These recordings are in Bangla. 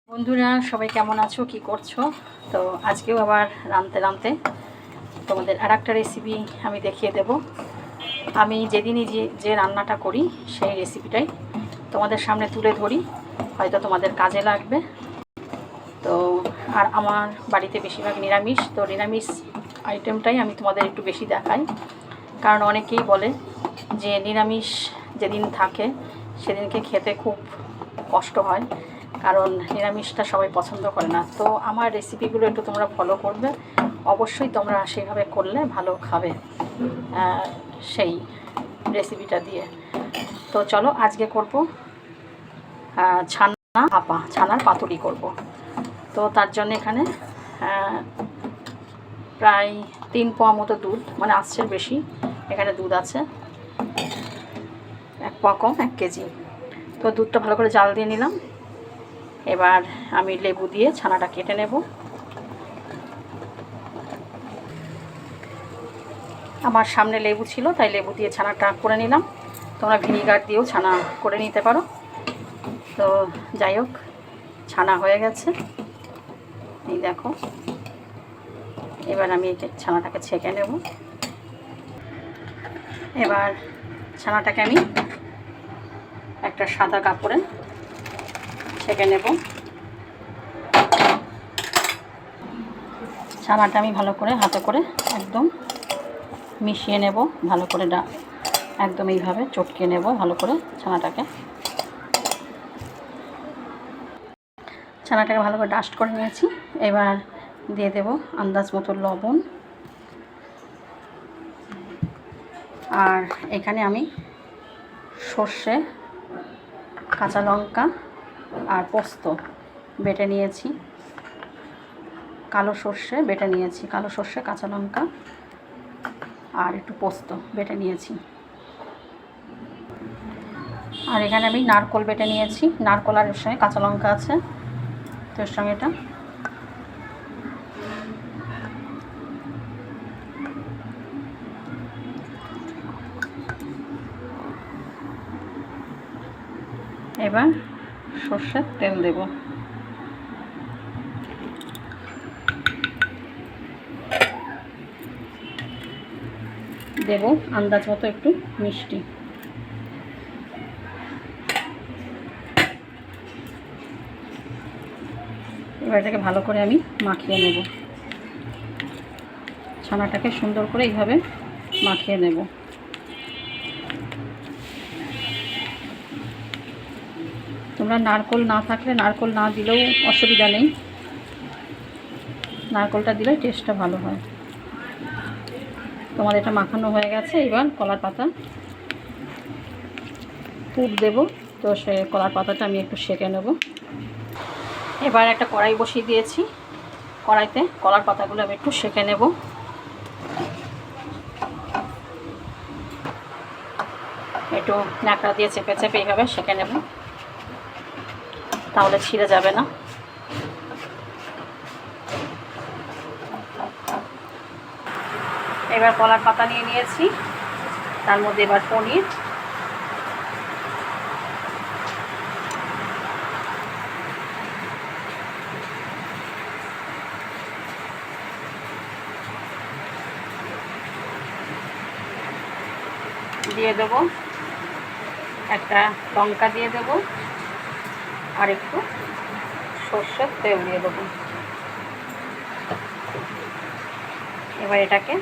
বন্ধুরা সবাই কেমন আছো, কি করছো? তো আজকেও আবার রাঁধতে তোমাদের আরেকটা রেসিপি আমি দেখিয়ে দেব। আমি যেদিনই যে রান্নাটা করি সেই রেসিপিটাই তোমাদের সামনে তুলে ধরি, হয়তো তোমাদের কাজে লাগবে। তো আর আমার বাড়িতে বেশিরভাগ নিরামিষ, তো নিরামিষ আইটেমটাই আমি তোমাদের একটু বেশি দেখাই, কারণ অনেকেই বলে যে নিরামিষ যেদিন থাকে সেদিনকে খেতে খুব কষ্ট হয়, কারণ নিরামিষটা সবাই পছন্দ করে না। তো আমার রেসিপিগুলো একটু তোমরা ফলো করবে, অবশ্যই তোমরা সেইভাবে করলে ভালো খাবে সেই রেসিপিটা দিয়ে। তো চলো আজকে করব ছানার পাতুরি করব। তো তার জন্য এখানে প্রায় 3 পোয়া মতো দুধ, মানে আসছে বেশি, এখানে দুধ আছে 1 পোয়া কম 1 কেজি। তো দুধটা ভালো করে জাল দিয়ে নিলাম। এবার আমি লেবু দিয়ে ছানাটা কেটে নেব। আমার সামনে লেবু ছিল তাই লেবু দিয়ে ছানাটা করে নিলাম। তোমরা ভিনিগার দিয়েও ছানা করে নিতে পারো। তো যাই হোক, ছানা হয়ে গেছে, এই দেখো। এবার আমি ছানাটাকে ছেঁকে নেব। এবার ছানাটাকে আমি একটা সাদা কাপড়ে ছেঁকে নেব। ছানাটা আমি ভালো করে হাতে করে একদম মিশিয়ে নেব, ভালো করে একদম এইভাবে চটকে নেব ভালো করে ছানাটাকে ভালো করে ডাস্ট করে নিয়েছি। এবার দিয়ে দেব আন্দাজ মতো লবণ, আর এখানে আমি সর্ষে, কাঁচা লঙ্কা আর পোস্ত বেটে নিয়েছি, কালো সর্ষে বেটে নিয়েছি, কালো সর্ষে, কাঁচা লঙ্কা আর একটু পোস্ত বেটে নিয়েছি। আর এখানে আমি নারকোল বেটে নিয়েছি, নারকোল আর এর সঙ্গে কাঁচা লঙ্কা আছে, তো এর সঙ্গে এটা এবার সর্ষের তেল দেব। দেব আন্দাজ মতো একটু মিষ্টি। এবার এটাকে ভালো করে আমি মাখিয়ে নেব, ছানাটাকে সুন্দর করে এইভাবে মাখিয়ে নেব। তোমরা নারকোল না থাকলে নারকোল না দিলেও অসুবিধা নেই, নারকোলটা দিলে টেস্টটা ভালো হয়। তোমার এটা মাখানো হয়ে গেছে। এবার কলার পাতা পুর দেব, তো সে কলার পাতাটা আমি একটু সেঁকে নেব। এবার একটা কড়াই বসিয়ে দিয়েছি, কড়াইতে কলার পাতাগুলো আমি একটু সেঁকে নেব। একটু ন্যাকড়া দিয়ে চেপে চেপে এইভাবে সেঁকে নেব, তাহলে ছিঁড়ে যাবে না। এবার কলার পাতা নিয়ে নিয়েছি, তার মধ্যে এবার পনির, দিয়ে দেব একটা লঙ্কা, দিয়ে দেব আর একটু সর্ষের তেল দিয়ে দেবো। এবার এটাকে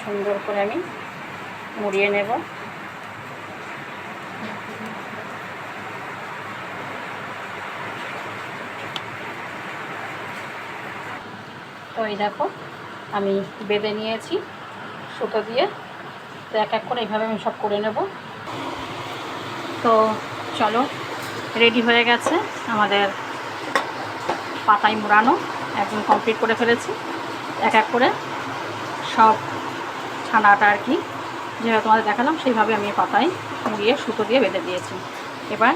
সুন্দর করে আমি মুড়িয়ে নেব। তো এই দেখো আমি বেঁধে নিয়েছি সুতো দিয়ে, তো এক এক করে এইভাবে আমি সব করে নেব। তো চলো, রেডি হয়ে গেছে আমাদের পাতায় মুড়ানো, একদম কমপ্লিট করে ফেলেছি। এক এক করে সব ছানাটা আর কি যেভাবে তোমাদের দেখালাম সেইভাবে আমি পাতায় মুড়িয়ে সুতো দিয়ে বেঁধে দিয়েছি। এবার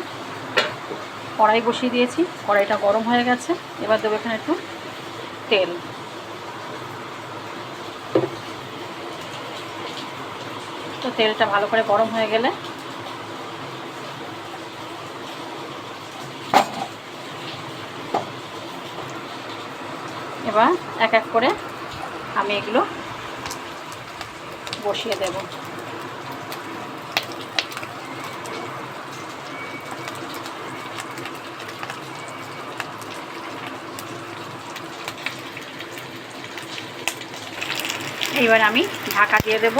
কড়াই বসিয়ে দিয়েছি, কড়াইটা গরম হয়ে গেছে। এবার দেবো এখানে একটু তেল। তো তেলটা ভালো করে গরম হয়ে গেলে এবার এক এক করে আমি এগুলো বসিয়ে দেব। এইবার আমি ঢাকা দিয়ে দেব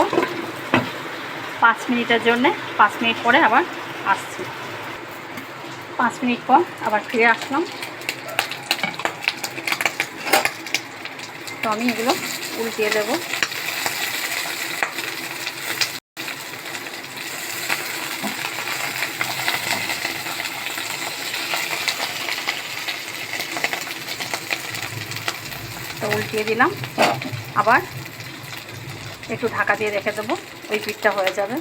5 মিনিটের জন্য। 5 মিনিট পরে আবার আসছি। 5 মিনিট পর আবার ফিরে আসলাম। তো আমি এগুলো উল্টিয়ে দেব। তো উল্টিয়ে দিলাম, আবার একটু ঢাকা দিয়ে রেখে দেবো, ওই পিঠটা হয়ে যাবে।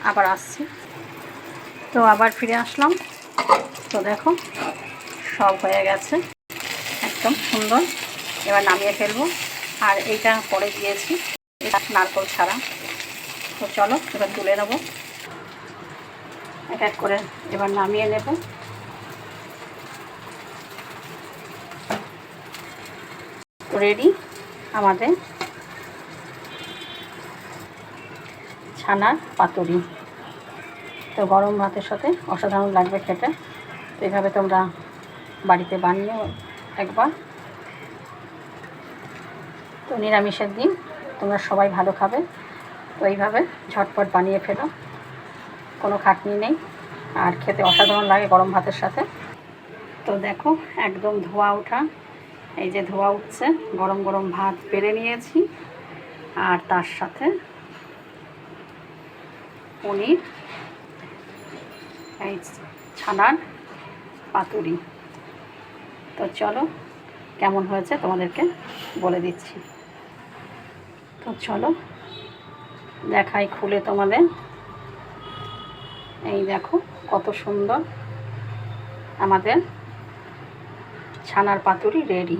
আবার আসছি। তো আবার ফিরে আসলাম। তো দেখো সব হয়ে গেছে, একদম সুন্দর। এবার নামিয়ে ফেলবো। আর এইটা পরে দিয়েছি, এটা নারকেল ছাড়া। তো চলো এবার তুলে নেব এক এক করে। এবার নামিয়ে নেব। রেডি আমাদের ছানার পাতুরি। তো গরম ভাতের সাথে অসাধারণ লাগবে খেতে। তো এইভাবে তোমরা বাড়িতে বানিয়ে একবার। তো নিরামিষের দিন তোমরা সবাই ভালো খাবে। তো এইভাবে ঝটপট বানিয়ে ফেলো, কোনো খাটনি নেই, আর খেতে অসাধারণ লাগে গরম ভাতের সাথে। তো দেখো একদম ধোয়া ওঠা, এই যে ধোয়া উঠছে, গরম গরম ভাত বেড়ে নিয়েছি, আর তার সাথে পনির, এই ছানার পাতুরি। তো চলো কেমন হয়েছে তোমাদেরকে বলে দিচ্ছি। তো চলো দেখাই খুলে তোমাদের। এই দেখো কত সুন্দর আমাদের ছানার পাতুরি রেডি।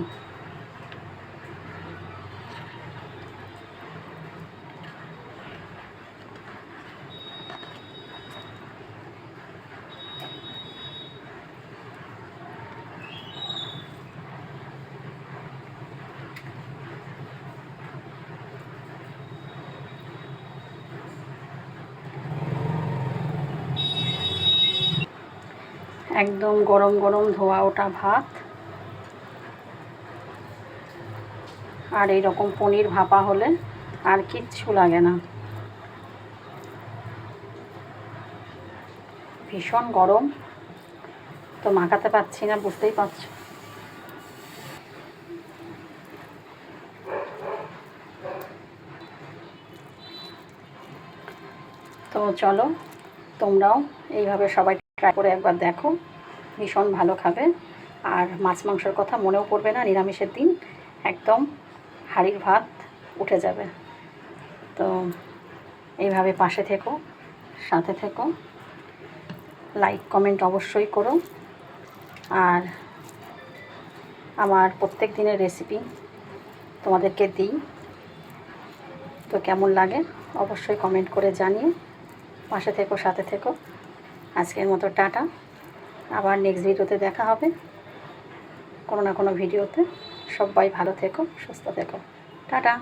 একদম গরম গরম ধোয়া ওঠা ভাত, আর এই রকম পনির ভাপা হলে আর কিচ্ছু লাগে না। ভীষণ গরম, তো মাখাতে পারছি না, বুঝতেই পারছো। তো চলো তোমরাও এইভাবে সবাই ট্রাই করে একবার দেখো, ভীষণ ভালো খাবে। আর মাছ মাংসের কথা মনেও পড়বে না, নিরামিষের দিন একদম হাঁড়ির ভাত উঠে যাবে। তো এইভাবে পাশে থেকো, সাথে থেকো, লাইক কমেন্ট অবশ্যই করো। আর আমার প্রত্যেক দিনের রেসিপি তোমাদেরকে দিই, তো কেমন লাগে অবশ্যই কমেন্ট করে জানিয়ে পাশে থেকো, সাথে থেকো। আজকের মতো টাটা, আবার নেক্সট ভিডিওতে দেখা হবে কোনো না কোনো ভিডিওতে। সবাই ভালো থেকো, সুস্থ থেকো, টাটা।